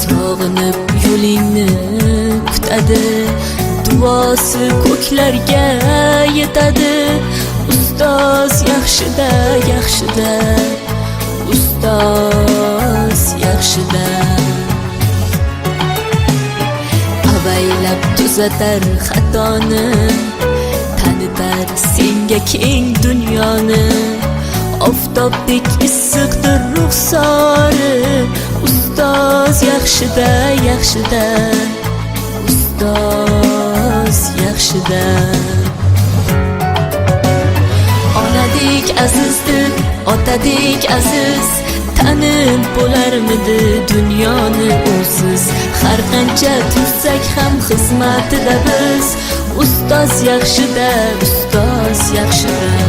sog'inib yo'lingni kutadi, duosi ko'klarga yetadi. Ustoz yaxshida, yaxshida, ustoz yaxshida. Avaylab tuzatar xatoni, tanitar senga keng dunyoni. Oftobdek issiqdir ruxsori, ustoz yaxshida, yaxshida, ustoz yaxshida. Onadek azizdir, otadek aziz, tanib bo'larmidi dunyoni o'siz. Har qancha tursak ham xizmatida biz, ustoz yaxshida, ustoz yaxshida.